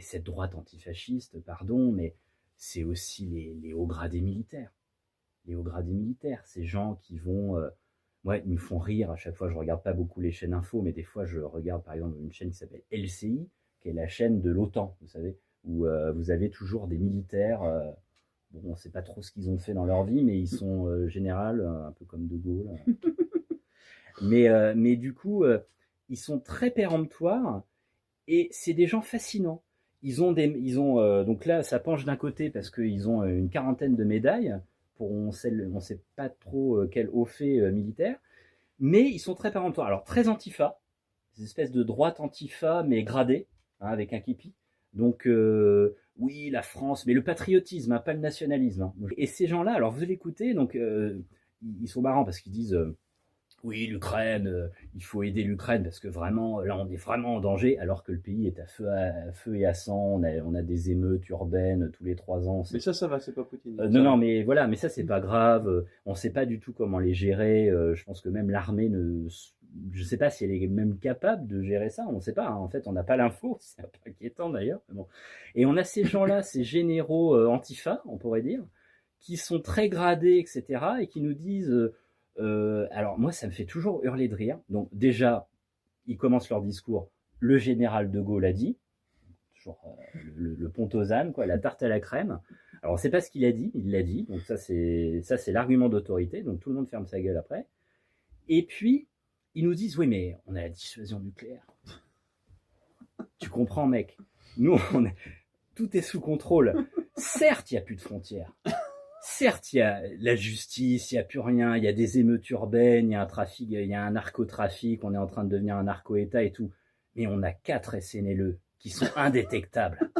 cette droite antifasciste, pardon, mais c'est aussi les hauts gradés militaires. Les hauts gradés militaires, ces gens qui vont... moi, ils me font rire à chaque fois. Je regarde pas beaucoup les chaînes info, mais des fois, je regarde par exemple une chaîne qui s'appelle LCI, qui est la chaîne de l'OTAN, vous savez, où vous avez toujours des militaires. Bon, on ne sait pas trop ce qu'ils ont fait dans leur vie, mais ils sont général, un peu comme De Gaulle. Mais du coup, ils sont très péremptoires et c'est des gens fascinants. Donc là, ça penche d'un côté parce qu'ils ont une quarantaine de médailles pour on sait pas trop quel haut fait militaire, mais ils sont très péremptoires. Alors très antifa, des espèces de droite antifa mais gradée, hein, avec un képi. Donc oui, la France, mais le patriotisme, hein, pas le nationalisme. Hein. Et ces gens-là, alors vous l'écoutez, donc ils sont marrants parce qu'ils disent oui, l'Ukraine, il faut aider l'Ukraine parce que vraiment, là, on est vraiment en danger, alors que le pays est à feu et à sang. On a des émeutes urbaines tous les 3 ans. Mais ça va, c'est pas Poutine. Non, non, mais voilà, mais ça, c'est pas grave. On sait pas du tout comment les gérer. Je pense que même l'armée je sais pas si elle est même capable de gérer ça. On sait pas. Hein. En fait, on n'a pas l'info. C'est un peu inquiétant d'ailleurs. Bon. Et on a ces gens-là, ces généraux antifa, on pourrait dire, qui sont très gradés, etc., et qui nous disent. Alors moi, ça me fait toujours hurler de rire. Donc déjà, ils commencent leur discours. Le général de Gaulle a dit, toujours le Pontozane, quoi, la tarte à la crème. Alors on ne sait pas ce qu'il a dit, il l'a dit. Donc ça c'est l'argument d'autorité. Donc tout le monde ferme sa gueule après. Et puis ils nous disent oui mais on a la dissuasion nucléaire. Tu comprends mec. Nous tout est sous contrôle. Certes il n'y a plus de frontières. Certes, il y a la justice, il n'y a plus rien, il y a des émeutes urbaines, il y a un trafic, il y a un narcotrafic, on est en train de devenir un narco-État et tout. Mais on a 4 SNLE qui sont indétectables.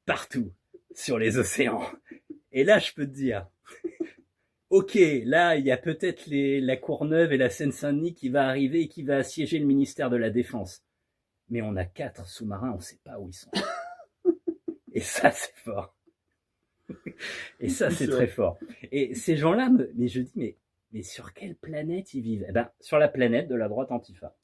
Partout, sur les océans. Et là, je peux te dire, ok, là, il y a peut-être la Courneuve et la Seine-Saint-Denis qui va arriver et qui va assiéger le ministère de la Défense. Mais on a 4 sous-marins, on ne sait pas où ils sont. Et ça, c'est fort. Et ça, c'est très fort. Et ces gens-là, mais je dis, mais sur quelle planète ils vivent? Eh ben, sur la planète de la droite antifa.